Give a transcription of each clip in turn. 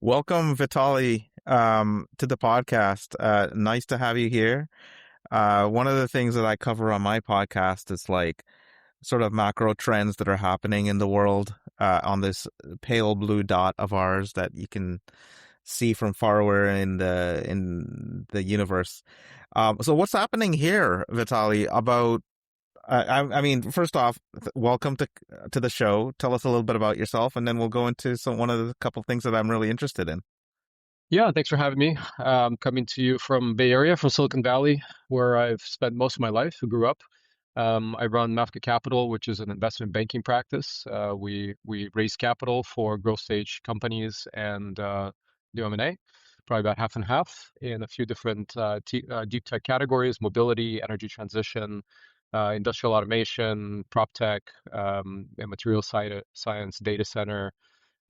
Welcome, Vitaly, to the podcast. Nice to have you here. One of the things that I cover on my podcast is like sort of macro trends that are happening in the world on this pale blue dot of ours that you can see from far away in the universe. So what's happening here, Vitaly? First off, welcome to the show. Tell us a little bit about yourself, and then we'll go into one of the couple things that I'm really interested in. Yeah, thanks for having me. Coming to you from Bay Area, from Silicon Valley, where I've spent most of my life, who grew up. I run Mafka Capital, which is an investment banking practice. We raise capital for growth stage companies and do M&A, probably about half and half in a few different deep tech categories: mobility, energy transition, industrial automation, prop tech, and material science, data center,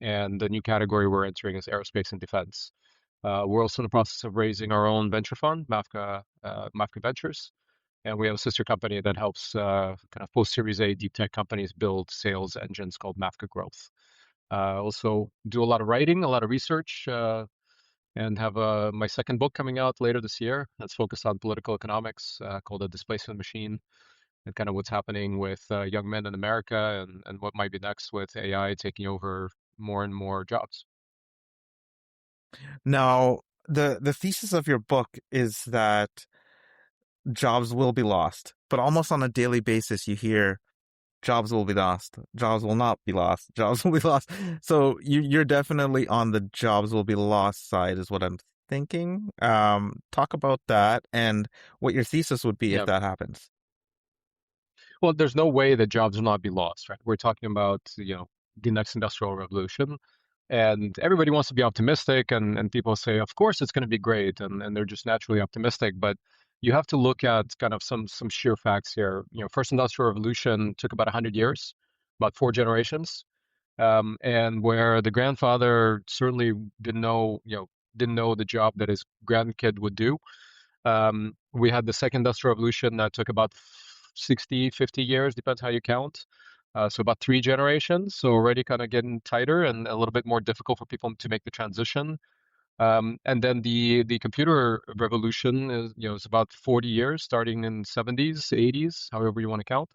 and the new category we're entering is aerospace and defense. We're also in the process of raising our own venture fund, Mafka Ventures, and we have a sister company that helps kind of post-Series A deep tech companies build sales engines called Mafka Growth. Also do a lot of writing, a lot of research, and have my second book coming out later this year that's focused on political economics called The Displacement Machine, and kind of what's happening with young men in America and what might be next with AI taking over more and more jobs. Now, the thesis of your book is that jobs will be lost, but almost on a daily basis, you hear jobs will be lost, jobs will not be lost, jobs will be lost. So you're definitely on the jobs will be lost side, is what I'm thinking. Talk about that and what your thesis would be if Yeah. that happens. Well, there's no way that jobs will not be lost, right? We're talking about, the next industrial revolution, and everybody wants to be optimistic, and people say, of course, it's going to be great, and they're just naturally optimistic. But you have to look at kind of some sheer facts here. First industrial revolution took about 100 years, about four generations, and where the grandfather certainly didn't know the job that his grandkid would do. We had the second industrial revolution that took about 60, 50 years, depends how you count. So about three generations. So already kind of getting tighter and a little bit more difficult for people to make the transition. And then the computer revolution is about 40 years, starting in 70s, 80s, however you want to count.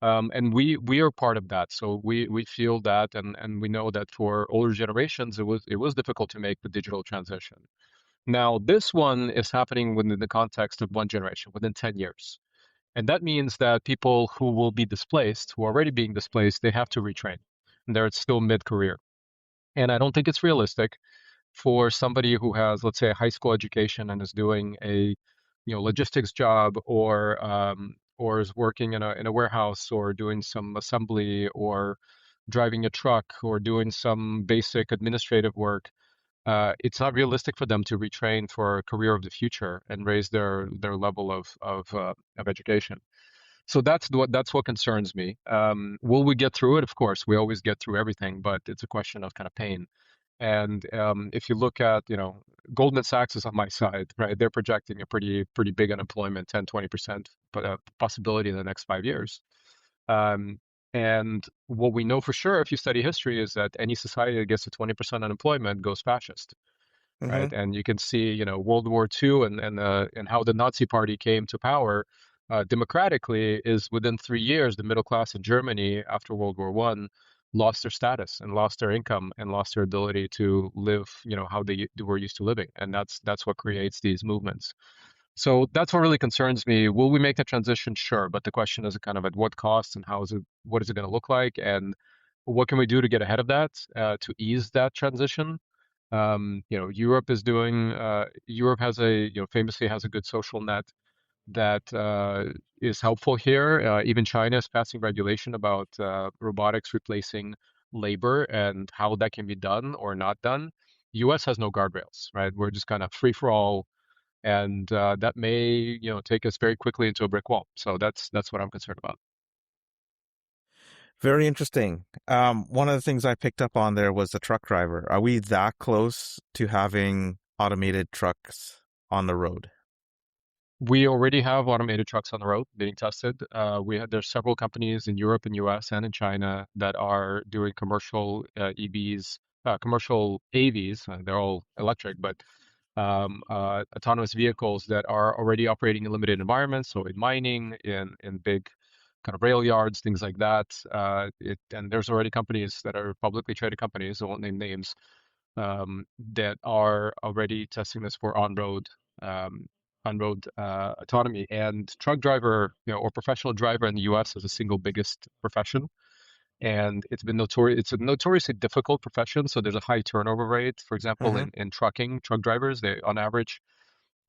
And we are part of that. So we feel that, and we know that for older generations it was difficult to make the digital transition. Now, this one is happening within the context of one generation, within 10 years. And that means that people who will be displaced, who are already being displaced, they have to retrain. And they're still mid-career. And I don't think it's realistic for somebody who has, let's say, a high school education and is doing a, logistics job or is working in a warehouse or doing some assembly or driving a truck or doing some basic administrative work. It's not realistic for them to retrain for a career of the future and raise their level of education. So that's what concerns me. Will we get through it? Of course, we always get through everything, but it's a question of kind of pain. And if you look at, Goldman Sachs is on my side, right? They're projecting a pretty big unemployment, 10, 20%, but a possibility in the next 5 years. Um, and what we know for sure, if you study history, is that any society that gets to 20% unemployment goes fascist, Hmm. right? And you can see, World War II and how the Nazi Party came to power democratically is within 3 years, the middle class in Germany after World War One lost their status and lost their income and lost their ability to live, how they were used to living, and that's what creates these movements. So that's what really concerns me. Will we make the transition? Sure, but the question is kind of at what cost and what is it going to look like, and what can we do to get ahead of that, to ease that transition? Europe has famously has a good social net that is helpful here. Even China is passing regulation about robotics replacing labor and how that can be done or not done. U.S. has no guardrails, right? We're just kind of free for all, and that may take us very quickly into a brick wall. So that's what I'm concerned about. Very interesting. One of the things I picked up on there was the truck driver. Are we that close to having automated trucks on the road? We already have automated trucks on the road being tested. There's several companies in Europe and US and in China that are doing commercial EVs commercial AVs. They're all electric, but autonomous vehicles that are already operating in limited environments, so in mining, in big kind of rail yards, things like that. And there's already companies that are publicly traded companies, I won't name names, that are already testing this for um, on-road autonomy. And truck driver, or professional driver in the U.S. is the single biggest profession, and it's been notorious. It's a notoriously difficult profession, so there's a high turnover rate. For example, Mm-hmm. in trucking, truck drivers, they on average,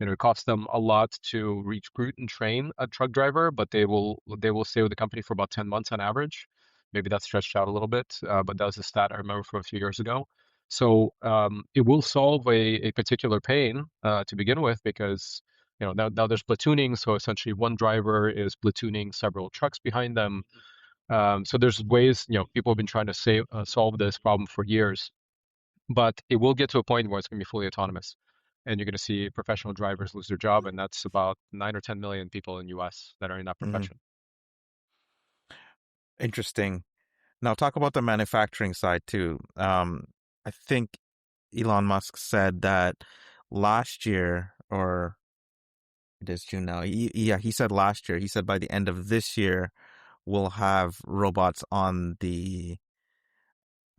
it costs them a lot to recruit and train a truck driver, but they will stay with the company for about 10 months on average. Maybe that's stretched out a little bit, but that was a stat I remember from a few years ago. So it will solve a particular pain to begin with, because now there's platooning. So essentially, one driver is platooning several trucks behind them. So there's ways, people have been trying to solve this problem for years, but it will get to a point where it's going to be fully autonomous, and you're going to see professional drivers lose their job, and that's about 9 or 10 million people in U.S. that are in that Mm-hmm. profession. Interesting. Now talk about the manufacturing side too. I think Elon Musk said that last year, or it is June now. Yeah, he said last year. He said by the end of this year, we'll have robots on the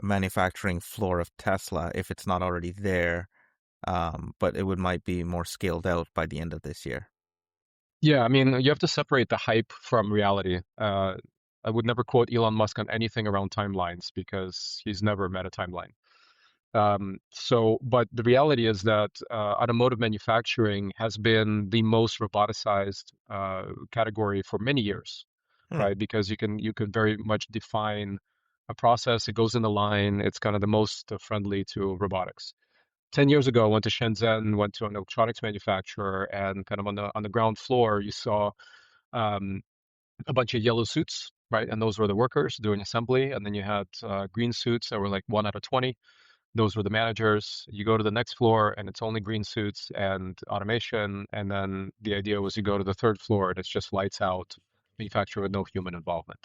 manufacturing floor of Tesla if it's not already there. But it would might be more scaled out by the end of this year. Yeah, I mean, you have to separate the hype from reality. I would never quote Elon Musk on anything around timelines because he's never met a timeline. But the reality is that automotive manufacturing has been the most roboticized category for many years, Hmm. right? Because you can very much define a process. It goes in the line. It's kind of the most friendly to robotics. 10 years ago, I went to Shenzhen, went to an electronics manufacturer, and kind of on the ground floor, you saw um, a bunch of yellow suits, right? And those were the workers doing assembly. And then you had green suits that were like 1 out of 20. Those were the managers. You go to the next floor and it's only green suits and automation. And then the idea was you go to the third floor and it's just lights out, manufacturer with no human involvement.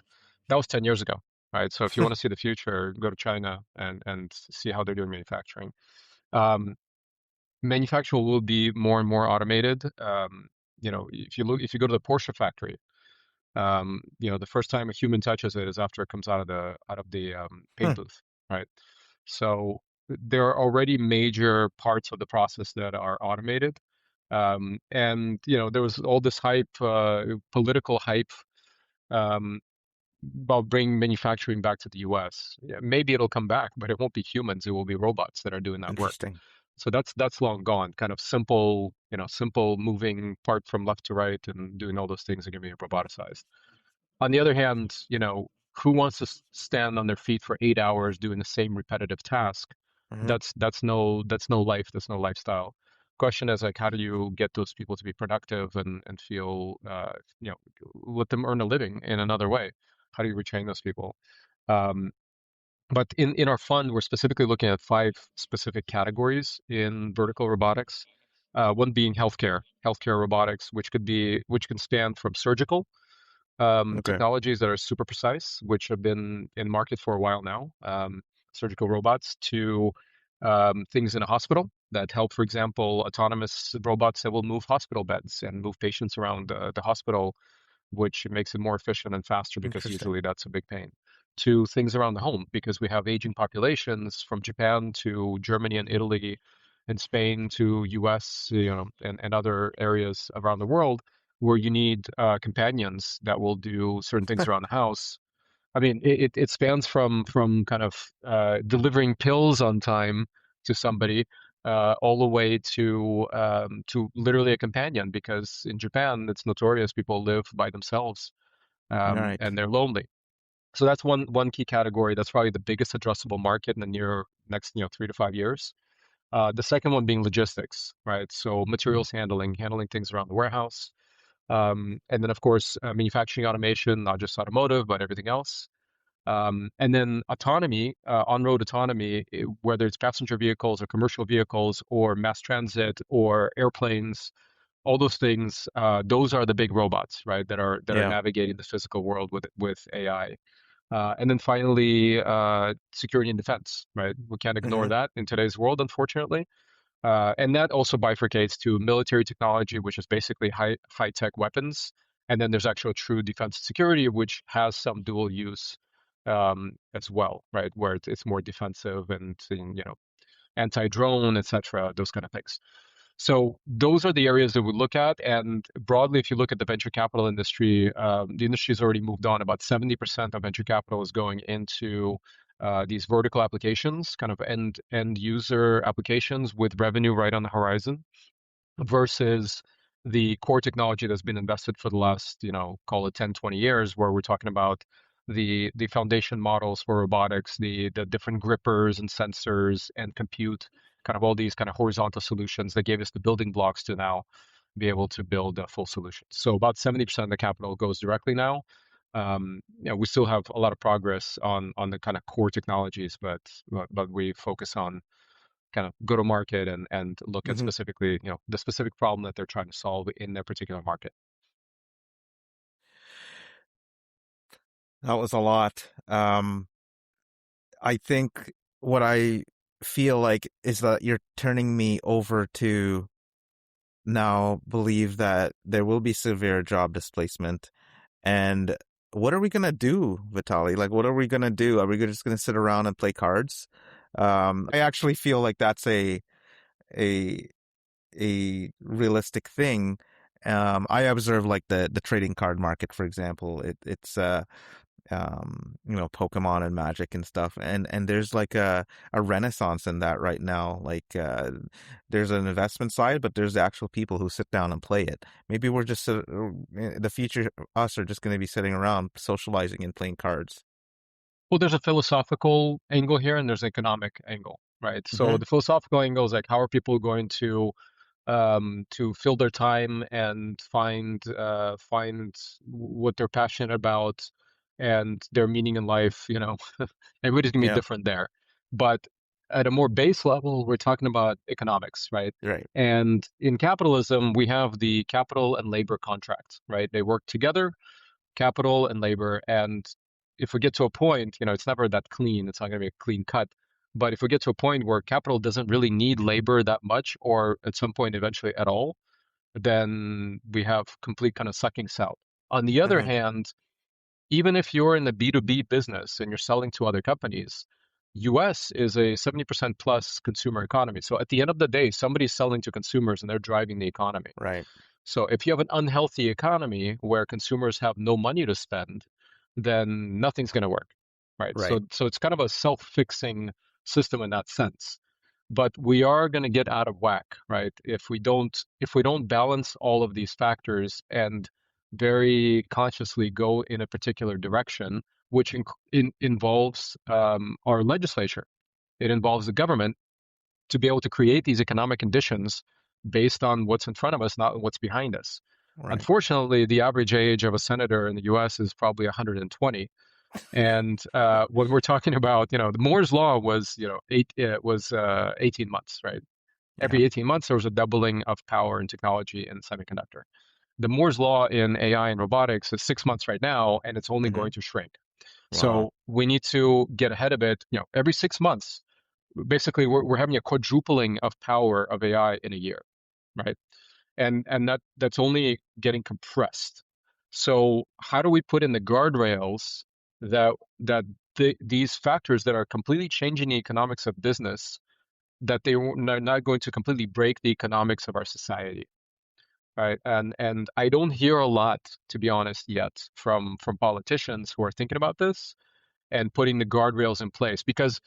That was 10 years ago, right? So if you want to see the future, go to China and see how they're doing manufacturing. Um, Manufacturing will be more and more automated. If you go to the Porsche factory, the first time a human touches it is after it comes out of the paint Hmm. booth, right? So there are already major parts of the process that are automated. And there was all this hype, political hype, um, about bringing manufacturing back to the US. Yeah, maybe it'll come back, but it won't be humans. It will be robots that are doing that work. Interesting. So that's long gone. Kind of simple moving part from left to right and doing all those things are going to be roboticized. On the other hand, who wants to stand on their feet for 8 hours doing the same repetitive task? Hmm. That's no life. That's no lifestyle. Question is like, how do you get those people to be productive and feel, let them earn a living in another way? How do you retrain those people? Um, but in our fund, we're specifically looking at 5 specific categories in vertical robotics. One being healthcare robotics, which can span from surgical Okay. technologies that are super precise, which have been in market for a while now, surgical robots, to things in a hospital that help, for example, autonomous robots that will move hospital beds and move patients around the hospital, which makes it more efficient and faster because Interesting. usually that's a big pain. To things around the home, because we have aging populations from Japan to Germany and Italy and Spain to US, and other areas around the world where you need companions that will do certain things around the house. I mean, it spans from kind of delivering pills on time to somebody, all the way to literally a companion, because in Japan it's notorious people live by themselves, Right. and they're lonely. So that's one key category. That's probably the biggest addressable market in the next 3 to 5 years. The second one being logistics, right? So materials handling things around the warehouse. And then, of course, manufacturing automation, not just automotive, but everything else. And then autonomy, on-road autonomy, whether it's passenger vehicles or commercial vehicles or mass transit or airplanes, all those things, those are the big robots, right? That are Yeah. navigating the physical world with AI. And then finally, security and defense, right? We can't ignore Hmm. that in today's world, unfortunately. And that also bifurcates to military technology, which is basically high tech weapons. And then there's actual true defense and security, which has some dual use as well, right? Where it's more defensive and anti-drone, etc., those kind of things. So those are the areas that we look at. And broadly, if you look at the venture capital industry, the industry has already moved on. About 70% of venture capital is going into these vertical applications, kind of end user applications with revenue right on the horizon, versus the core technology that's been invested for the last, call it 10, 20 years, where we're talking about the foundation models for robotics, the different grippers and sensors and compute, kind of all these kind of horizontal solutions that gave us the building blocks to now be able to build a full solution. So about 70% of the capital goes directly now. We still have a lot of progress on the kind of core technologies, but we focus on kind of go to market and look at Hmm. specifically, the specific problem that they're trying to solve in their particular market. That was a lot. I think what I feel like is that you're turning me over to now believe that there will be severe job displacement. And what are we gonna do, Vitaly? Like, what are we gonna do? Are we just gonna sit around and play cards? I actually feel like that's a a realistic thing. I observe like the trading card market, for example. It's Pokemon and Magic and stuff, and there's like a renaissance in that right now. Like, there's an investment side, but there's the actual people who sit down and play it. Maybe we're just the future us are just going to be sitting around socializing and playing cards. Well, there's a philosophical angle here and there's an economic angle, right? So Hmm. the philosophical angle is like, how are people going to fill their time and find what they're passionate about and their meaning in life. Everybody's gonna be Yeah. different there. But at a more base level, we're talking about economics, right? Right. And in capitalism, we have the capital and labor contract, right? They work together, capital and labor. And if we get to a point, it's never that clean, it's not going to be a clean cut. But if we get to a point where capital doesn't really need labor that much, or at some point eventually at all, then we have complete kind of sucking out. On the other Hmm. hand, even if you're in the B2B business and you're selling to other companies, US is a 70% plus consumer economy. So at the end of the day, somebody's selling to consumers and they're driving the economy. Right. So if you have an unhealthy economy where consumers have no money to spend, then nothing's going to work, right? Right. So it's kind of a self-fixing system in that sense. But we are going to get out of whack, right? If we don't balance all of these factors and very consciously go in a particular direction, which involves our legislature, it involves the government to be able to create these economic conditions based on what's in front of us, not what's behind us. Right. Unfortunately, the average age of a senator in the U.S. is probably 120. And when we're talking about, the Moore's law was, 18 months, right? Yeah. Every 18 months, there was a doubling of power and technology in semiconductor. The Moore's law in AI and robotics is 6 months right now, and it's only Hmm. going to shrink. Wow. So we need to get ahead of it. Every 6 months, basically we're having a quadrupling of power of AI in a year, right? And that's only getting compressed. So how do we put in the guardrails that these factors that are completely changing the economics of business, that they are not going to completely break the economics of our society, right? And I don't hear a lot, to be honest, yet from politicians who are thinking about this and putting the guardrails in place. Because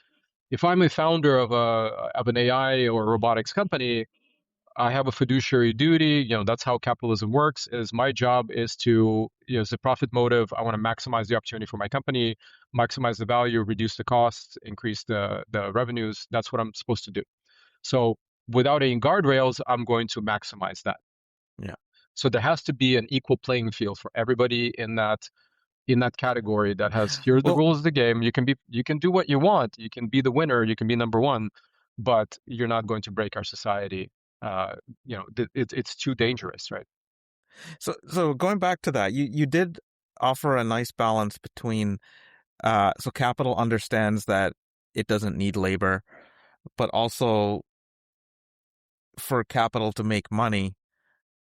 if I'm a founder of an AI or robotics company, I have a fiduciary duty. That's how capitalism works. Is my job is to, as a profit motive, I want to maximize the opportunity for my company, maximize the value, reduce the costs, increase the revenues. That's what I'm supposed to do. So without any guardrails, I'm going to maximize that. Yeah. So there has to be an equal playing field for everybody in that category that has, here's the Well, rules of the game. You can do what you want. You can be the winner. You can be number one, but you're not going to break our society. It's too dangerous, right? so going back to that, you did offer a nice balance between So capital understands that it doesn't need labor, but also for capital to make money,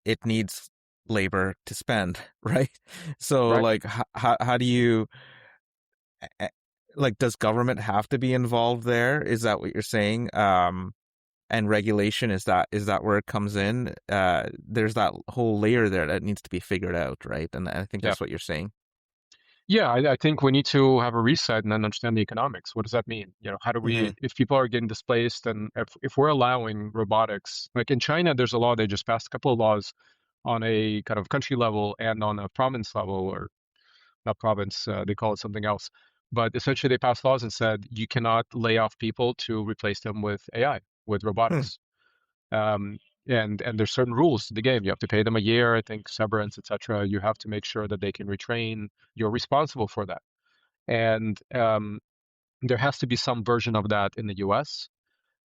it needs labor to spend, right? So Right. like how do you eh, like does government have to be involved there? Is that what you're saying? And regulation, is that where it comes in? There's that whole layer there that needs to be figured out, right? And I think Yeah. that's what you're saying. Yeah, I think we need to have a reset and then understand the economics. What does that mean? How do Hmm. we, if people are getting displaced and if we're allowing robotics, like in China, there's a law, they just passed a couple of laws on a kind of country level and on a province level, or not province, they call it something else. But essentially, they passed laws and said you cannot lay off people to replace them with AI, with Hmm. robotics. Um, and there's certain rules to the game. You have to pay them a year, I think, severance, etc. You have to make sure that they can retrain. You're responsible for that. And there has to be some version of that in the US.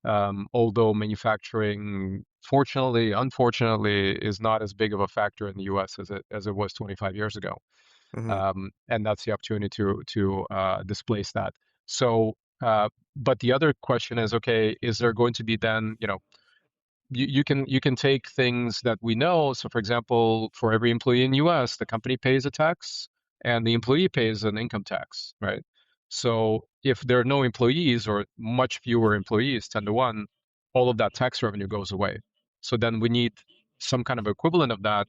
Although manufacturing, fortunately, unfortunately, is not as big of a factor in the US as it was 25 years ago. Hmm. And that's the opportunity to displace that. So, but the other question is, okay, is there going to be then, you can take things that we know. So, for example, for every employee in the U.S., the company pays a tax and the employee pays an income tax, right? So, if there are no employees or much fewer employees, 10 to 1, all of that tax revenue goes away. So then we need some kind of equivalent of that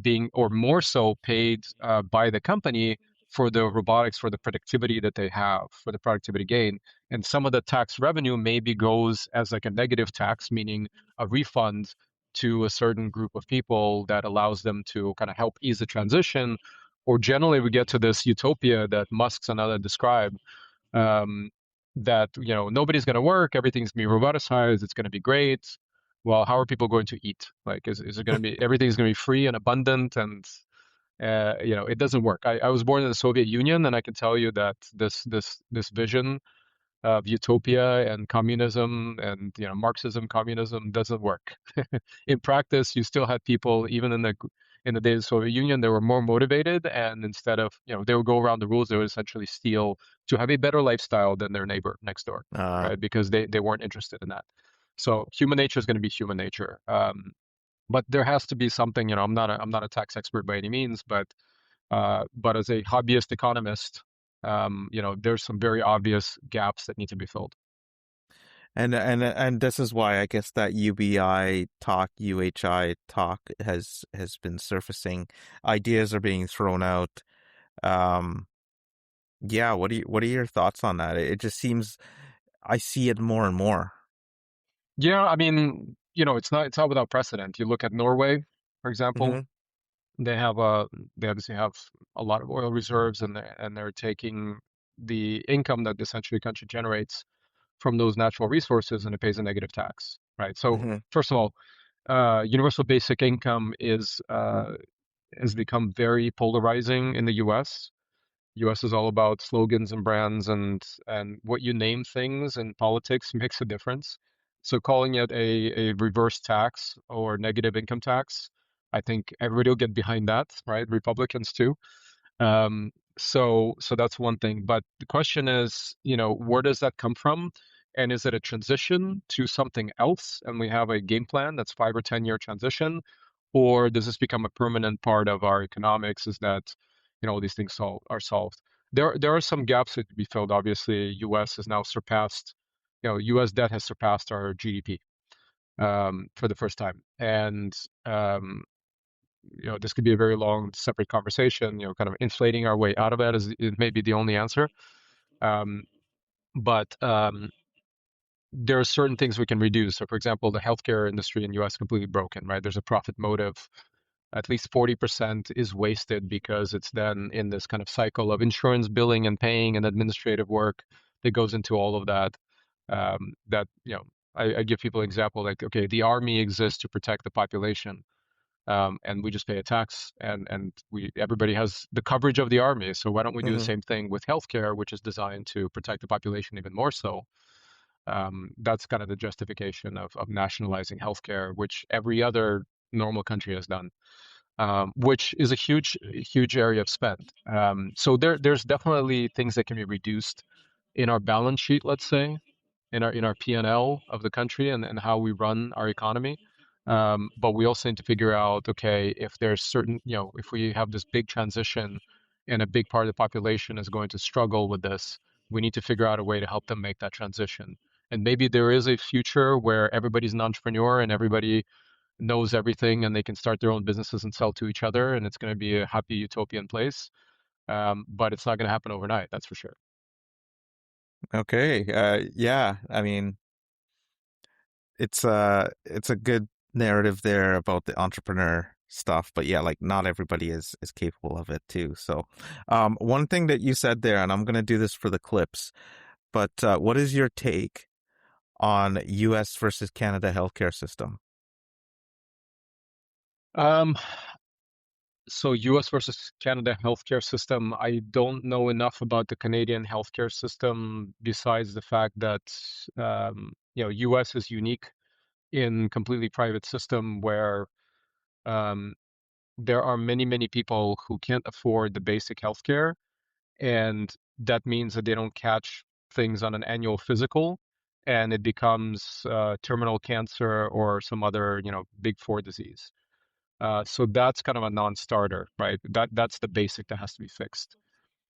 being, or more so, paid by the company for the robotics, for the productivity that they have, for the productivity gain. And some of the tax revenue maybe goes as like a negative tax, meaning a refund to a certain group of people that allows them to kind of help ease the transition. Or generally, we get to this utopia that Musk's and others describe, um, that nobody's going to work, everything's going to be roboticized, it's going to be great. Well, how are people going to eat? Like, is it going to be everything's going to be free and abundant? And it doesn't work. I was born in the Soviet Union, and I can tell you that this vision of utopia and communism and Marxism, communism doesn't work. In practice, you still had people, even in the days of the Soviet Union, they were more motivated, and instead of they would go around the rules, they would essentially steal to have a better lifestyle than their neighbor next door, Uh, right? Because they weren't interested in that. So human nature is going to be human nature. But there has to be something. I'm not a tax expert by any means, but as a hobbyist economist, there's some very obvious gaps that need to be filled. and this is why I guess that UBI talk, UHI talk has been surfacing. Ideas are being thrown out. Um, yeah, what are your thoughts on that? It just seems I see it more and more. Yeah, I mean, it's not without precedent. You look at Norway, for example. Hmm. They have they obviously have a lot of oil reserves, and they're taking the income that essentially country generates from those natural resources, and it pays a negative tax, right? So Hmm. first of all, universal basic income has become very polarizing in the U.S. US is all about slogans and brands, and what you name things in politics makes a difference. So calling it a reverse tax or negative income tax, I think everybody will get behind that, right? Republicans too. So that's one thing. But the question is, where does that come from? And is it a transition to something else? And we have a game plan that's 5 or 10 year transition, or does this become a permanent part of our economics? Is that, all these things are solved? There are some gaps that to be filled. Obviously, U.S. has now surpassed, U.S. debt has surpassed our GDP for the first time, and um, this could be a very long, separate conversation. Kind of inflating our way out of it is it may be the only answer. Um, but there are certain things we can reduce. So, for example, the healthcare industry in U.S. is completely broken, right? There's a profit motive. At least 40% is wasted because it's then in this kind of cycle of insurance billing and paying and administrative work that goes into all of that. I give people an example like, okay, the army exists to protect the population, and we just pay a tax, and everybody has the coverage of the army. So why don't we do the Hmm. same thing with healthcare, which is designed to protect the population even more so? That's kind of the justification of nationalizing healthcare, which every other normal country has done. which is a huge area of spend. So there's definitely things that can be reduced in our balance sheet, let's say, in our P&L of the country and how we run our economy. But we also need to figure out, okay, if there's certain, if we have this big transition and a big part of the population is going to struggle with this, we need to figure out a way to help them make that transition. And maybe there is a future where everybody's an entrepreneur and everybody knows everything and they can start their own businesses and sell to each other, and it's going to be a happy utopian place. But it's not going to happen overnight, that's for sure. Okay. Yeah. I mean, it's a good narrative there about the entrepreneur stuff, but yeah, like not everybody is capable of it too. So, one thing that you said there, and I'm gonna do this for the clips, but what is your take on U.S. versus Canada healthcare system? Um, so US versus Canada healthcare system, I don't know enough about the Canadian healthcare system besides the fact that US is unique in completely private system where um, there are many people who can't afford the basic healthcare, and that means that they don't catch things on an annual physical, and it becomes terminal cancer or some other, big four disease. So that's kind of a non-starter, right? That's the basic that has to be fixed.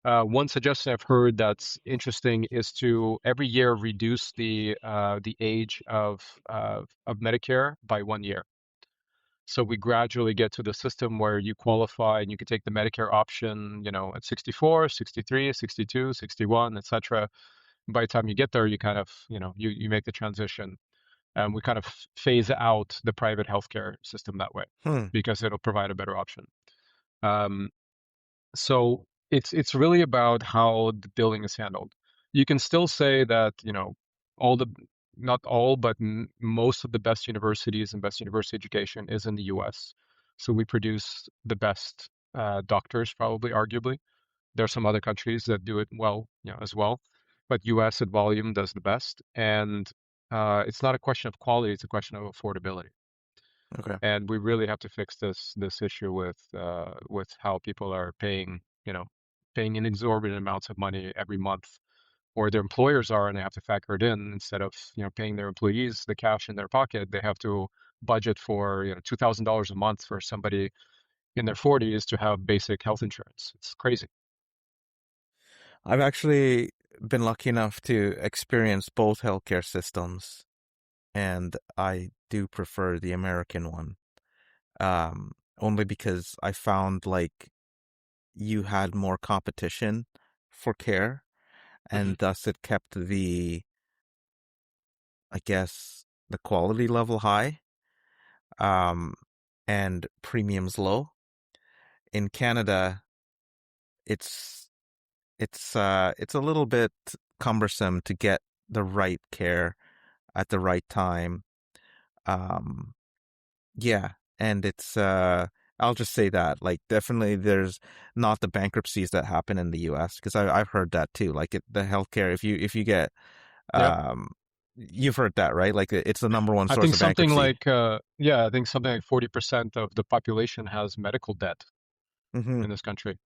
One suggestion I've heard that's interesting is to every year reduce the age of Medicare by 1 year. So we gradually get to the system where you qualify and you can take the Medicare option, at 64, 63, 62, 61, etc. By the time you get there, you kind of, you make the transition. And we kind of phase out the private healthcare system that way Hmm. because it'll provide a better option. Um, so it's really about how the billing is handled. You can still say that, all the not all, but most of the best universities and best university education is in the US. So we produce the best doctors, probably, arguably. There are some other countries that do it well, as well, but US at volume does the best. And it's not a question of quality; it's a question of affordability. Okay. And we really have to fix this issue with how people are paying, paying in exorbitant amounts of money every month, or their employers are, and they have to factor it in instead of paying their employees the cash in their pocket. They have to budget for $2,000 a month for somebody in their 40s to have basic health insurance. It's crazy. I've actually been lucky enough to experience both healthcare systems, and I do prefer the American one. Only because I found like you had more competition for care, Hmm. and thus it kept I guess, the quality level high, um, and premiums low. In Canada, it's it's a little bit cumbersome to get the right care at the right time. Um, yeah, and it's I'll just say that like definitely there's not the bankruptcies that happen in the US because I've heard that too. Like the healthcare if you get Yeah. um you've heard that, right? Like it's the number one I source think of something bankruptcy. like yeah, I think something like 40% of the population has medical debt Hmm. in this country,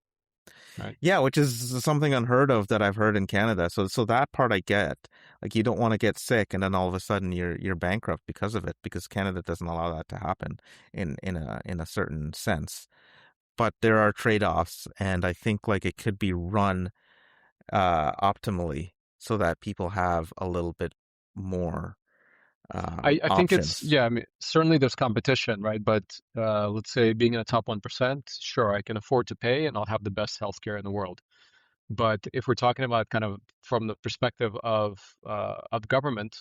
right? Yeah, which is something unheard of that I've heard in Canada. So that part I get. Like you don't want to get sick and then all of a sudden you're bankrupt because of it because Canada doesn't allow that to happen in a certain sense. But there are trade-offs and I think like it could be run optimally so that people have a little bit more I think it's, options. yeah, I mean, certainly there's competition, right? But let's say being in the top 1%, sure, I can afford to pay and I'll have the best healthcare in the world. But if we're talking about kind of from the perspective of government,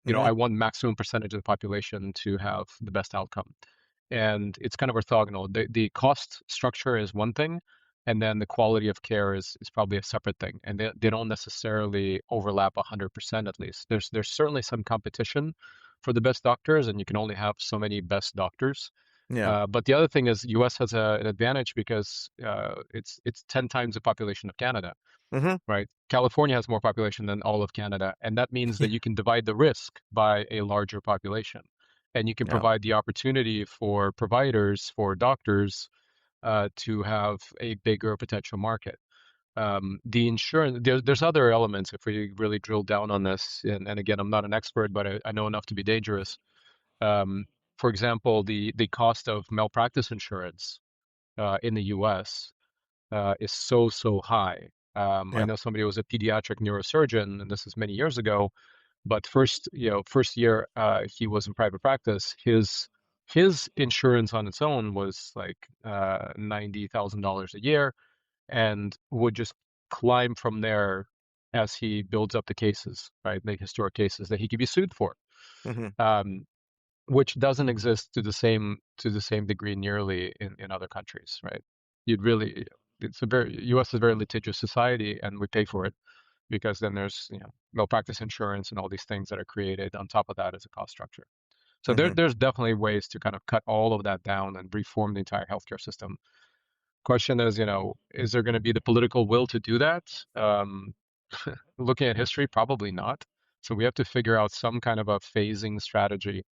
Hmm. I want maximum percentage of the population to have the best outcome. And it's kind of orthogonal. The cost structure is one thing, and then the quality of care is probably a separate thing. And they don't necessarily overlap 100% at least. There's certainly some competition for the best doctors, and you can only have so many best doctors. Yeah. But the other thing is US has an advantage because it's 10 times the population of Canada, Hmm. right? California has more population than all of Canada, and that means that you can divide the risk by a larger population. and you can Yeah. provide the opportunity for providers, for doctors, to have a bigger potential market. The insurance, there's other elements if we really drill down on this. And again, I'm not an expert, but I know enough to be dangerous. Um, for example, the cost of malpractice insurance in the US is so high. I Yeah. know somebody who was a pediatric neurosurgeon, and this is many years ago, but first year he was in private practice, his insurance on its own was like $90,000 a year, and would just climb from there as he builds up the cases, right? The historic cases that he could be sued for, Hmm. um, which doesn't exist to the same degree nearly in other countries, right? You'd really, it's a very U.S. is a very litigious society, and we pay for it because then there's malpractice insurance and all these things that are created on top of that as a cost structure. So Hmm. there's definitely ways to kind of cut all of that down and reform the entire healthcare system. Question is, is there going to be the political will to do that? Looking at history, probably not. So we have to figure out some kind of a phasing strategy,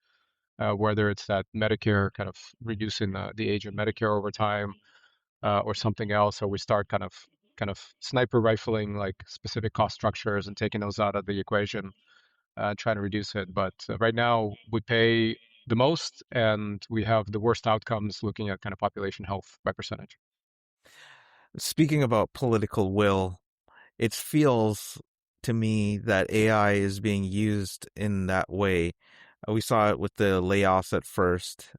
whether it's that Medicare kind of reducing the age of Medicare over time, or something else, or we start kind of sniper rifling like specific cost structures and taking those out of the equation, trying to reduce it. But right now we pay the most and we have the worst outcomes looking at kind of population health by percentage. Speaking about political will, it feels to me that AI is being used in that way. We saw it with the layoffs at first,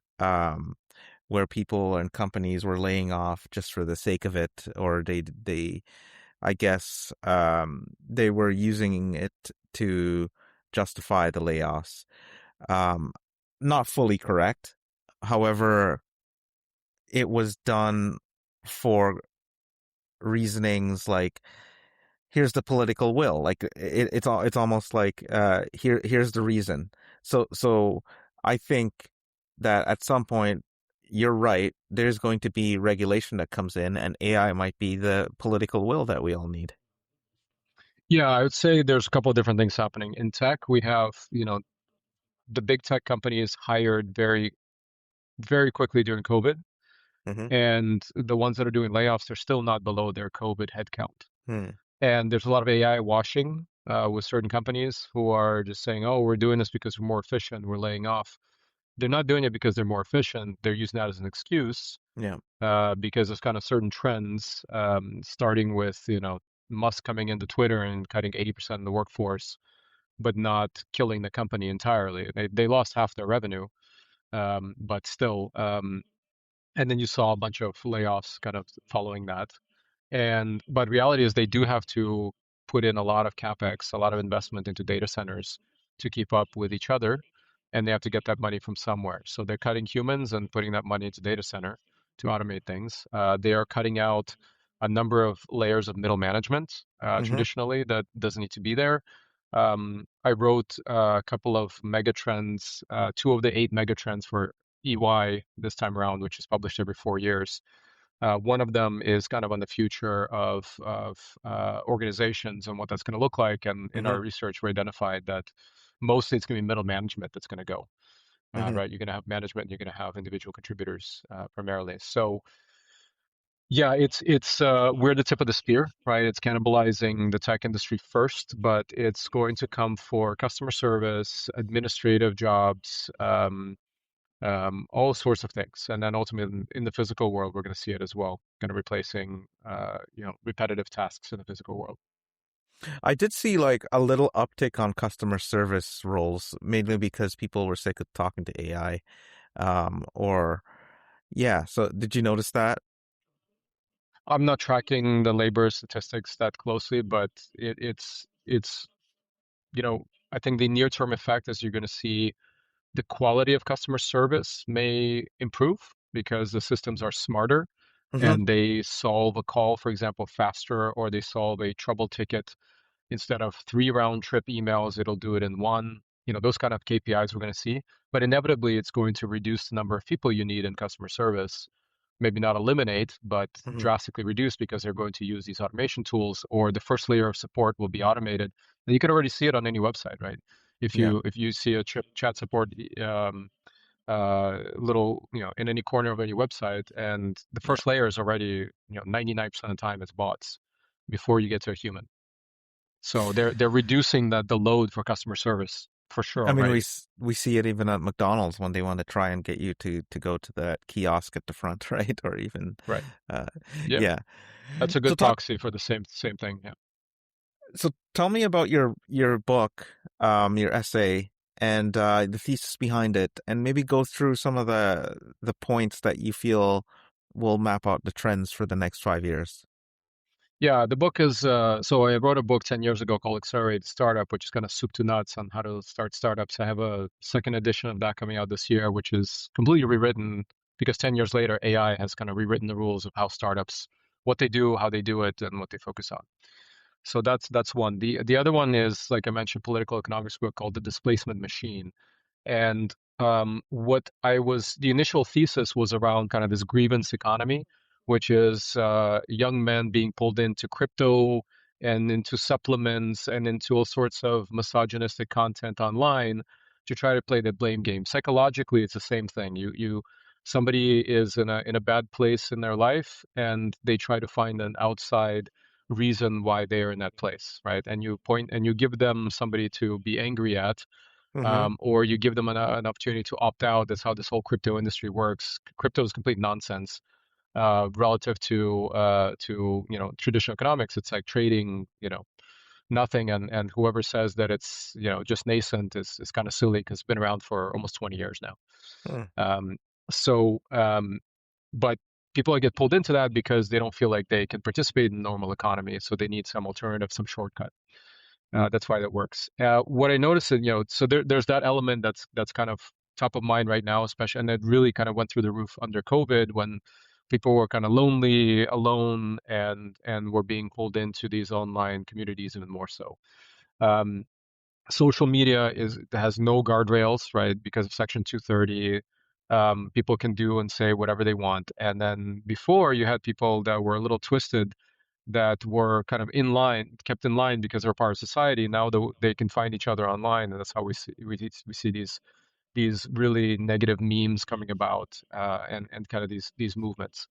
where people and companies were laying off just for the sake of it, or they I guess they were using it to justify the layoffs. Um, Not fully correct. However, it was done for reasonings like here's the political will. Like it's almost like here's the reason. So I think that at some point you're right. There's going to be regulation that comes in, and AI might be the political will that we all need. Yeah, I would say there's a couple of different things happening. In tech, we have, the big tech companies hired very quickly during COVID, Hmm. and the ones that are doing layoffs, they're still not below their COVID headcount. Hmm. And there's a lot of AI washing with certain companies who are just saying, "Oh, we're doing this because we're more efficient. We're laying off." They're not doing it because they're more efficient. They're using that as an excuse Yeah. because there's kind of certain trends, starting with Musk coming into Twitter and cutting 80% of the workforce, but not killing the company entirely. They lost half their revenue, but still. And then you saw a bunch of layoffs kind of following that. But reality is they do have to put in a lot of capex, a lot of investment into data centers to keep up with each other, and they have to get that money from somewhere. So they're cutting humans and putting that money into data center to automate things. They are cutting out a number of layers of middle management Hmm. traditionally that doesn't need to be there. I wrote a couple of megatrends, two of the 8 megatrends for EY this time around, which is published every 4 years. One of them is kind of on the future of organizations and what that's going to look like. And in Hmm. our research, we identified that mostly it's going to be middle management that's going to go. Hmm. Right? You're going to have management, you're going to have individual contributors primarily. So yeah, it's we're the tip of the spear, right? It's cannibalizing the tech industry first, but it's going to come for customer service, administrative jobs, all sorts of things. And then ultimately in the physical world, we're going to see it as well, kind of replacing, repetitive tasks in the physical world. I did see like a little uptick on customer service roles, mainly because people were sick of talking to AI. Or yeah. So did you notice that? I'm not tracking the labor statistics that closely, but it's, I think the near-term effect is you're going to see the quality of customer service may improve because the systems are smarter Hmm. and they solve a call, for example, faster, or they solve a trouble ticket. Instead of 3 round trip emails, it'll do it in one. Those kind of KPIs we're going to see. But inevitably, it's going to reduce the number of people you need in customer service. Maybe not eliminate, but Hmm. drastically reduce because they're going to use these automation tools, or the first layer of support will be automated. And you can already see it on any website, right? If Yeah. you see a chat support little, in any corner of any website, and the Yeah. first layer is already, 99% of the time it's bots before you get to a human. So they're reducing the load for customer service for sure I mean, already. we see it even at McDonald's when they want to try and get you to go to that kiosk at the front, right? Or even, Right. uh, Yeah. yeah. That's a So good talk. proxy for the same thing. Yeah. So tell me about your book, your essay, and the thesis behind it, and maybe go through some of the points that you feel will map out the trends for the next 5 years. Yeah, the book is so I wrote a book 10 years ago called Accelerated Startup, which is kind of soup to nuts on how to start startups. I have a second edition of that coming out this year, which is completely rewritten because 10 years later, AI has kind of rewritten the rules of how startups, what they do, how they do it, and what they focus on. So that's one. The other one is, like I mentioned, political economics book called The Displacement Machine. And what I was, the initial thesis was around kind of this grievance economy, which is young men being pulled into crypto and into supplements and into all sorts of misogynistic content online to try to play the blame game. Psychologically, it's the same thing. Somebody is in a bad place in their life, and they try to find an outside reason why they are in that place, right? And you point and you give them somebody to be angry at, Mm-hmm. or you give them an opportunity to opt out. That's how this whole crypto industry works. Crypto is complete nonsense relative to traditional economics. It's like trading nothing, and whoever says that it's just nascent is kind of silly because it's been around for almost 20 years now. Um, so, but people get pulled into that because they don't feel like they can participate in the normal economy, so they need some alternative, some shortcut. That's why that works. What I noticed, so there's that element that's kind of top of mind right now, especially, and it really kind of went through the roof under COVID when people were kind of lonely, alone, and were being pulled into these online communities even more so. Um, Social media has no guardrails, right? Because of Section 230, people can do and say whatever they want. And then before, you had people that were a little twisted that were kind of in line, kept in line because they're part of society. Now they can find each other online, and that's how we see these really negative memes coming about, and kind of these movements.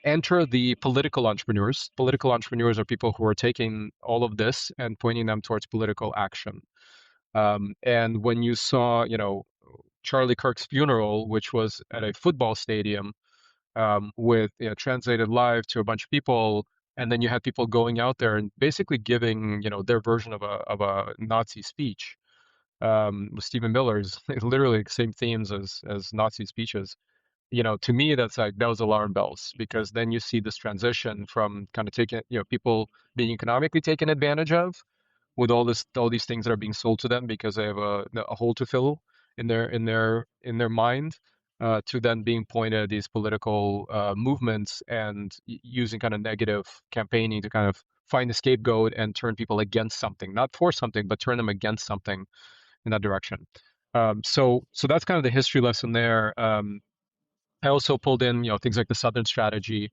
Enter the political entrepreneurs. Political entrepreneurs are people who are taking all of this and pointing them towards political action. And when you saw, Charlie Kirk's funeral, which was at a football stadium, with translated live to a bunch of people, and then you had people going out there and basically giving their version of a Nazi speech. With Stephen Miller's literally the same themes as Nazi speeches. To me, that's like those alarm bells, because then you see this transition from kind of taking, people being economically taken advantage of with all these things that are being sold to them because they have a hole to fill in their mind, to then being pointed at these political movements and using kind of negative campaigning to kind of find a scapegoat and turn people against something, not for something, but turn them against something in that direction. So that's kind of the history lesson there. I also pulled in, things like the Southern strategy,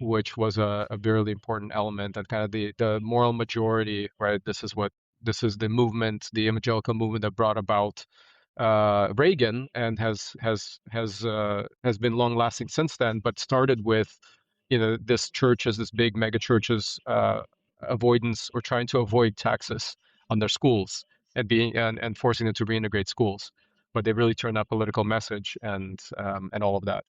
which was a really important element, and kind of the moral majority, right? This is the movement, the evangelical movement that brought about Reagan, and has been long lasting since then, but started with this churches, this big mega churches, avoidance or trying to avoid taxes on their schools and forcing them to reintegrate schools, but they really turned that political message and all of that.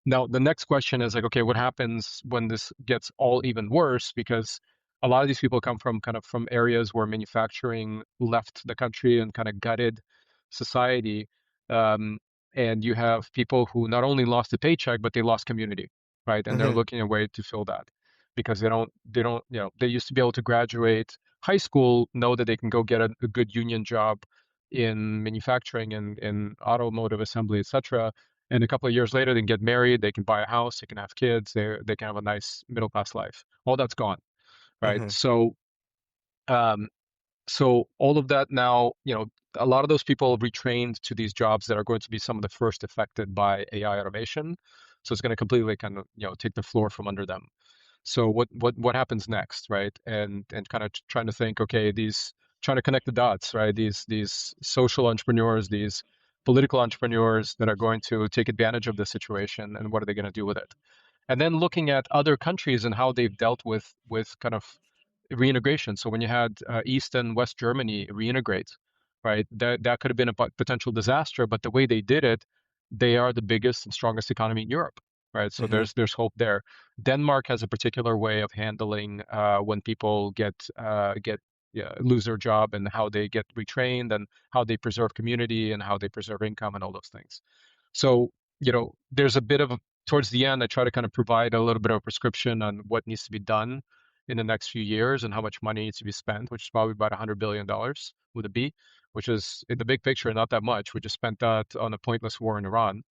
Now, the next question is like, okay, what happens when this gets all even worse? Because a lot of these people come from kind of from areas where manufacturing left the country and kind of gutted society. Um, and you have people who not only lost a paycheck, but they lost community, right? And they're Mm-hmm. looking at a way to fill that because they don't, they used to be able to graduate high school, know that they can go get a good union job in manufacturing and in automotive assembly, etc. And a couple of years later, they can get married, they can buy a house, they can have kids, they can have a nice middle class life. All that's gone, right? Mm-hmm. Um, so all of that now, a lot of those people retrained to these jobs that are going to be some of the first affected by AI automation. So it's going to completely kind of, take the floor from under them. So what happens next, right? And kind of trying to think, okay, these trying to connect the dots, right? These social entrepreneurs, these political entrepreneurs that are going to take advantage of the situation, and what are they going to do with it? And then looking at other countries and how they've dealt with kind of reintegration. So when you had East and West Germany reintegrate, right, that could have been a potential disaster, but the way they did it, they are the biggest and strongest economy in Europe, right? So Hmm. there's hope there. Denmark has a particular way of handling when people get yeah, lose their job, and how they get retrained, and how they preserve community, and how they preserve income, and all those things. So, there's a bit of towards the end, I try to kind of provide a little bit of a prescription on what needs to be done in the next few years, and how much money needs to be spent, which is probably about $100 billion with a B, which is in the big picture not that much. We just spent that on a pointless war in Iran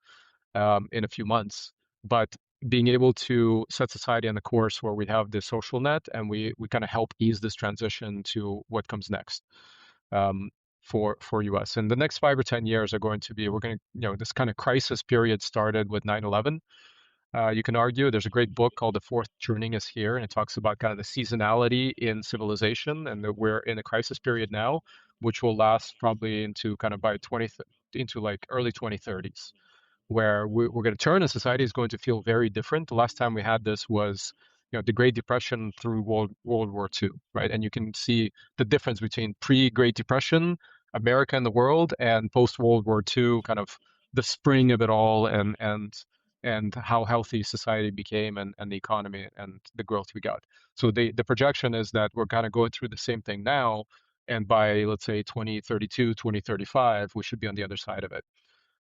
in a few months. But being able to set society on the course where we have this social net, and we kind of help ease this transition to what comes next um, for US. And the next 5 or 10 years are going to be, we're going to, this kind of crisis period started with 9/11. You can argue there's a great book called The Fourth Turning is Here, and it talks about kind of the seasonality in civilization, and that we're in a crisis period now, which will last probably into kind of by 20, into like early 2030s, where we're going to turn, and society is going to feel very different. The last time we had this was, the Great Depression through World War II, right? And you can see the difference between pre-Great Depression, America and the world, and post-World War II, kind of the spring of it all, and how healthy society became, and the economy and the growth we got. So the projection is that we're kind of going through the same thing now, and by, let's say, 2032, 2035, we should be on the other side of it.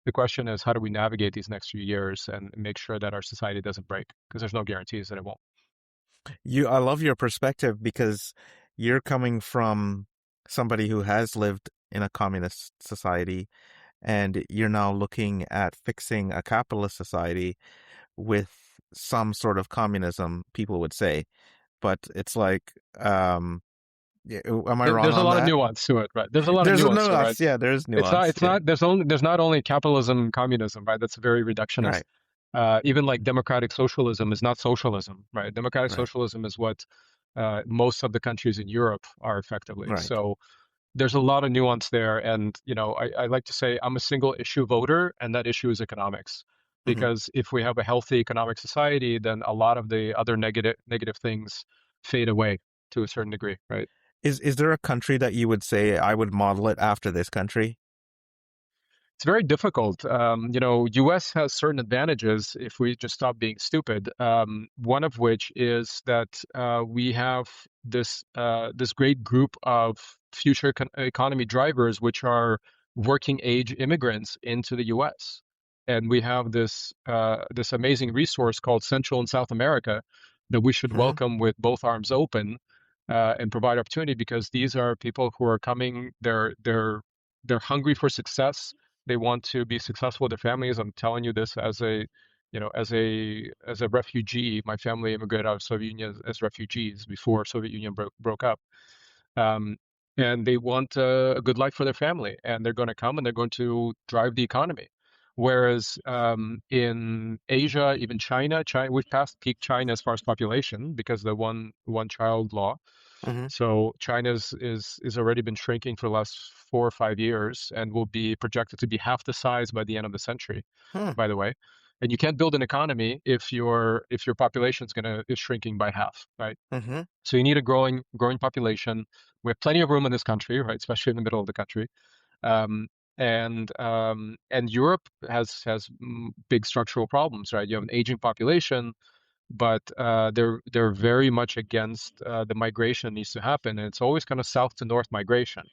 The question is, how do we navigate these next few years and make sure that our society doesn't break? Because there's no guarantees that it won't. I love your perspective because you're coming from somebody who has lived in a communist society, and you're now looking at fixing a capitalist society with some sort of communism, people would say. But it's like, am I wrong There's a on lot of that? nuance to it, right? There's a lot of There's a nuance to it, right? nuance. Yeah, there's It's not, nuance. it's Yeah. not, there's not only capitalism, communism, right? That's very reductionist. Right. Even like democratic socialism is not socialism, right? Democratic Right. socialism is what most of the countries in Europe are effectively. Right. So there's a lot of nuance there. And, I like to say I'm a single issue voter, and that issue is economics. Hmm. Because if we have a healthy economic society, then a lot of the other negative things fade away to a certain degree, right? Is there a country that you would say I would model it after this country? It's very difficult. US has certain advantages if we just stop being stupid. One of which is that we have this great group of future economy drivers, which are working age immigrants into the US, and we have this amazing resource called Central and South America that we should Hmm. welcome with both arms open, and provide opportunity, because these are people who are coming. They're hungry for success. They want to be successful with their families. I'm telling you this as a refugee. My family immigrated out of Soviet Union as refugees before Soviet Union broke up. Um, and they want a good life for their family, and they're going to come, and they're going to drive the economy. Whereas in Asia, even China, we've passed peak China as far as population, because the one child law. Hmm. So China's is already been shrinking for the last 4 or 5 years, and will be projected to be half the size by the end of the century, Hmm. by the way. And you can't build an economy if your population is shrinking by half, right? Hmm. So you need a growing population. We have plenty of room in this country, right? Especially in the middle of the country. Um, and Europe has big structural problems, right? You have an aging population, but they're very much against the migration that needs to happen, and it's always kind of south to north migration,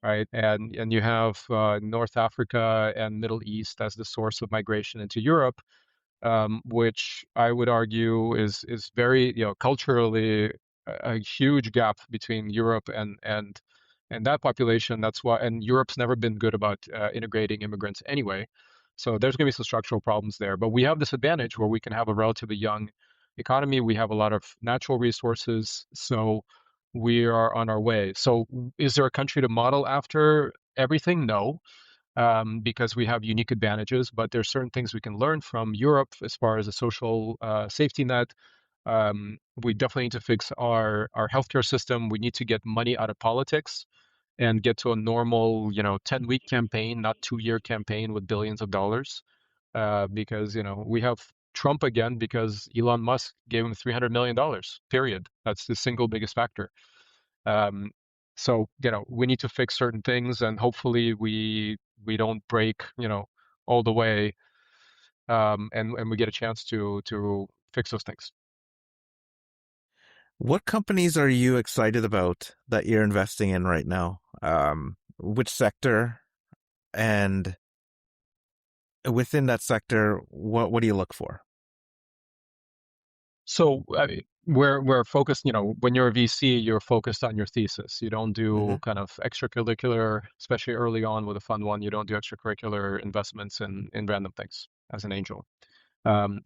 right? And you have North Africa and Middle East as the source of migration into Europe, which I would argue is very, culturally a huge gap between Europe and that population. That's why, and Europe's never been good about integrating immigrants anyway. So there's going to be some structural problems there. But we have this advantage where we can have a relatively young economy. We have a lot of natural resources, so we are on our way. So is there a country to model after? Everything? No, because we have unique advantages, but there's certain things we can learn from Europe as far as a social safety net. We definitely need to fix our healthcare system. We need to get money out of politics, and get to a normal, 10-week campaign, not 2-year campaign with billions of dollars. Because, we have Trump again because Elon Musk gave him $300 million, period. That's the single biggest factor. Um, so, we need to fix certain things, and hopefully we don't break, all the way, and we get a chance to fix those things. What companies are you excited about that you're investing in right now? Which sector, and within that sector, what do you look for? So I mean, we're focused, when you're a VC, you're focused on your thesis. You don't do Hmm. kind of extracurricular, especially early on with a fund one, you don't do extracurricular investments in random things as an angel.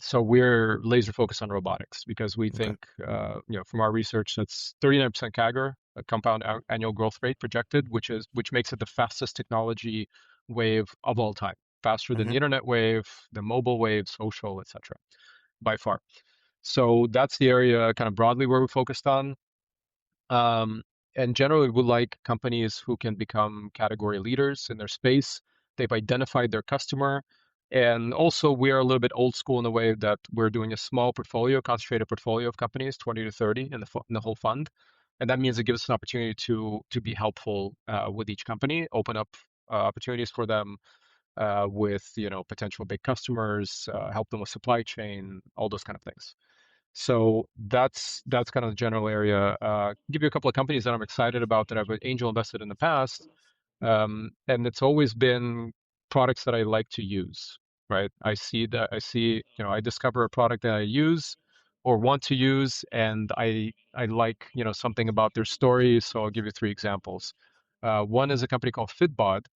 So we're laser focused on robotics because we Okay. think, from our research, that's 39% CAGR, a compound annual growth rate projected, which makes it the fastest technology wave of all time, faster than Hmm. the internet wave, the mobile wave, social, etc. By far. So that's the area kind of broadly where we're focused on. Um, and generally, we like companies who can become category leaders in their space. They've identified their customer. And also, we are a little bit old school in the way that we're doing a small portfolio, concentrated portfolio of companies, 20 to 30 in the whole fund. And that means it gives us an opportunity to be helpful with each company, open up opportunities for them with potential big customers, help them with supply chain, all those kind of things. So that's kind of the general area. Give you a couple of companies that I'm excited about that I've angel invested in the past, and it's always been products that I like to use. Right? I discover a product that I use or want to use, and I like something about their story. So I'll give you three examples. One is a company called Fitbod,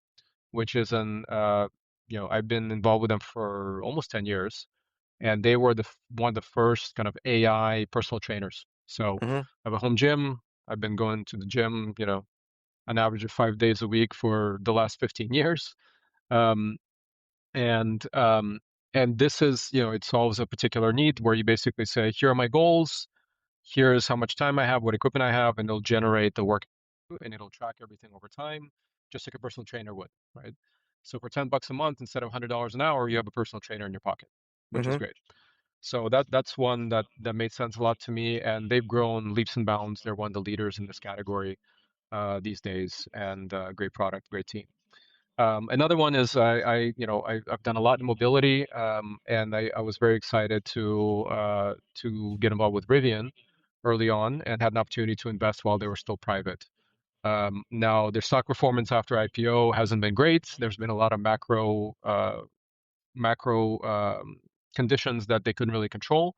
which is I've been involved with them for almost 10 years, and they were one of the first kind of AI personal trainers. So Hmm. I have a home gym. I've been going to the gym, an average of 5 days a week for the last 15 years. Um, and this is, it solves a particular need where you basically say, here are my goals, here's how much time I have, what equipment I have, and it'll generate the work and it'll track everything over time, just like a personal trainer would, right? So for $10 a month instead of $100 an hour, you have a personal trainer in your pocket, which is Hmm. great. So that's one that made sense a lot to me, and they've grown leaps and bounds. They're one of the leaders in this category these days, and great product, great team. Another one is I've done a lot in mobility, and I was very excited to get involved with Rivian early on and had an opportunity to invest while they were still private. Now their stock performance after IPO hasn't been great. There's been a lot of macro conditions that they couldn't really control.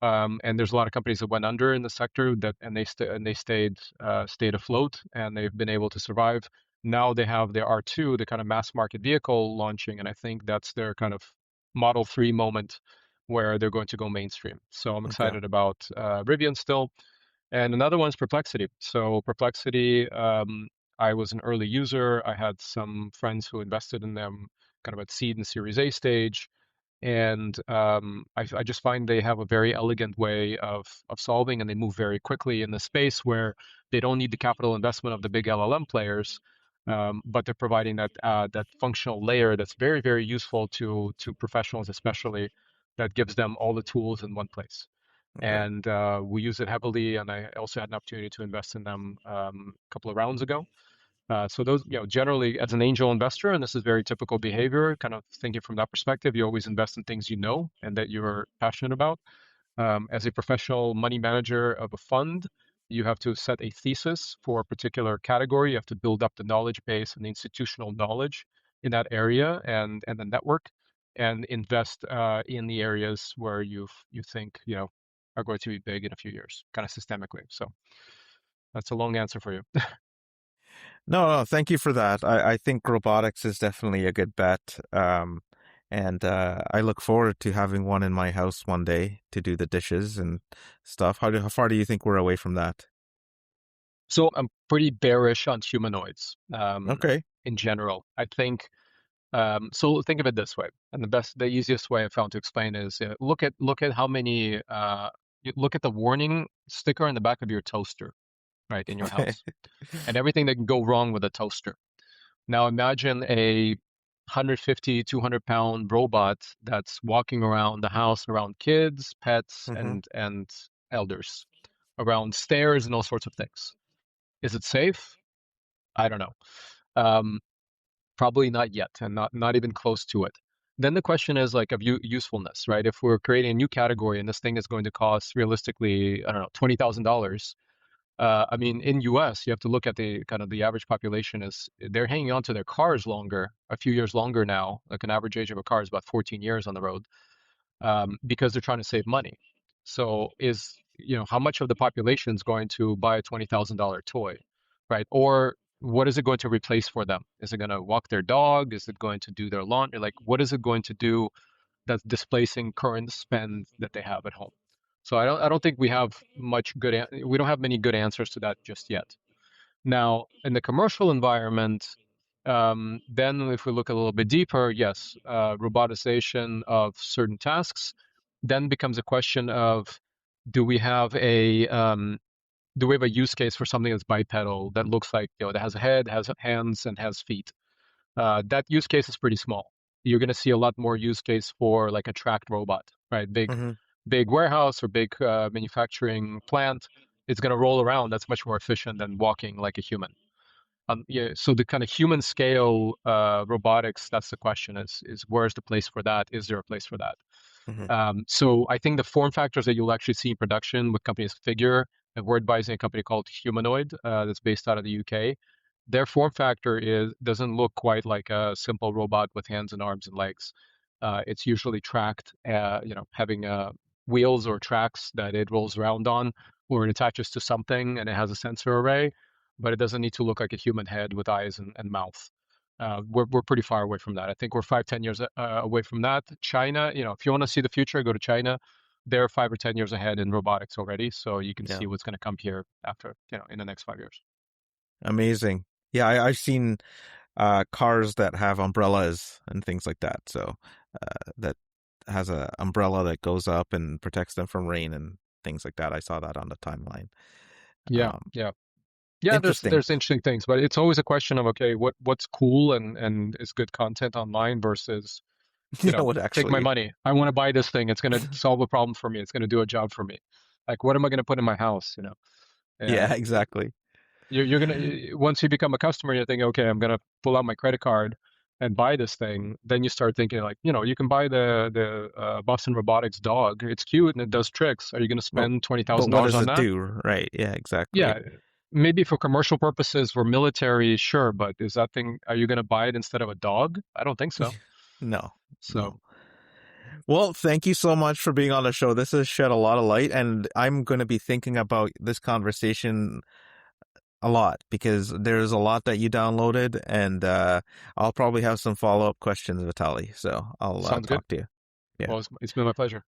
And there's a lot of companies that went under in the sector and they stayed afloat, and they've been able to survive. Now they have their R2, the kind of mass market vehicle launching, and I think that's their kind of Model 3 moment where they're going to go mainstream. So I'm Okay. excited about Rivian still. And another one's Perplexity. So Perplexity, I was an early user. I had some friends who invested in them kind of at seed and Series A stage. And I just find they have a very elegant way of solving, and they move very quickly in the space where they don't need the capital investment of the big LLM players, but they're providing that functional layer that's very, very useful to professionals, especially that gives them all the tools in one place. Okay. And we use it heavily, and I also had an opportunity to invest in them a couple of rounds ago. So those, generally as an angel investor, and this is very typical behavior, kind of thinking from that perspective, you always invest in things you know and that you're passionate about. As a professional money manager of a fund, you have to set a thesis for a particular category. You have to build up the knowledge base and the institutional knowledge in that area and the network, and invest in the areas where you think are going to be big in a few years, kind of systemically. So that's a long answer for you. No, no, thank you for that. I think robotics is definitely a good bet. And I look forward to having one in my house one day to do the dishes and stuff. How far do you think we're away from that? So I'm pretty bearish on humanoids Okay. in general. I think so. Think of it this way, and the easiest way I found to explain is look at how many look at the warning sticker on the back of your toaster. right, in your house, and everything that can go wrong with a toaster. Now imagine a 150, 200-pound robot that's walking around the house, around kids, pets, Hmm. and elders, around stairs and all sorts of things. Is it safe? I don't know. Um, Probably not yet, and not even close to it. Then the question is like of usefulness, right? If we're creating a new category and this thing is going to cost realistically, I don't know, $20,000. I mean, in US, you have to look at the kind of the average population is they're hanging on to their cars longer, a few years longer now. Like an average age of a car is about 14 years on the road, because they're trying to save money. So how much of the population is going to buy a $20,000 toy, right? Or what is it going to replace for them? Is it going to walk their dog? Is it going to do their laundry? Like, what is it going to do that's displacing current spend that they have at home? So I don't think we don't have many good answers to that just yet. Now, in the commercial environment, then if we look a little bit deeper, yes, robotization of certain tasks then becomes a question of do we have a use case for something that's bipedal that looks like that has a head, has hands, and has feet? That use case is pretty small. You're going to see a lot more use case for like a tracked robot, right? Hmm. Big warehouse or big manufacturing plant. It's going to roll around. That's much more efficient than walking like a human. Yeah, so the kind of human scale robotics, that's the question is where's the place for that? Is there a place for that? Hmm. So I think the form factors that you'll actually see in production with companies Figure, and we're advising a company called Humanoid that's based out of the UK. Their form factor doesn't look quite like a simple robot with hands and arms and legs. It's usually tracked, having wheels or tracks that it rolls around on, or it attaches to something and it has a sensor array, but it doesn't need to look like a human head with eyes and mouth. We're pretty far away from that. I think we're 5, 10 years away from that. China, if you want to see the future, go to China. They're 5 or 10 years ahead in robotics already, so you can Yeah. see what's going to come here after, in the next 5 years. Amazing. Yeah, I've seen cars that have umbrellas and things like that. So that has a umbrella that goes up and protects them from rain and things like that. I saw that on the timeline. Yeah, Um, yeah, yeah. There's Interesting. there's interesting things, but it's always a question of okay, what's cool and is good content online versus You know what take my actually? money. I want to buy this thing. It's going to solve a problem for me. It's going to do a job for me. Like, what am I going to put in my house? Yeah, And exactly. you're going to, once you become a customer, you're thinking, okay, I'm going to pull out my credit card and buy this thing. Then you start thinking like, you can buy the Boston Robotics dog. It's cute and it does tricks. Are you going to But spend twenty but thousand what dollars does on it that? do? Right. Yeah, exactly. Yeah, maybe for commercial purposes, for military, sure, but is that thing, are you going to buy it instead of a dog? I don't think so. No, no. So Well, thank you so much for being on the show. This has shed a lot of light, and I'm going to be thinking about this conversation a lot because there's a lot that you downloaded, and I'll probably have some follow-up questions, Vitaly. So I'll sounds good. talk to you. Yeah. Well, it's been my pleasure.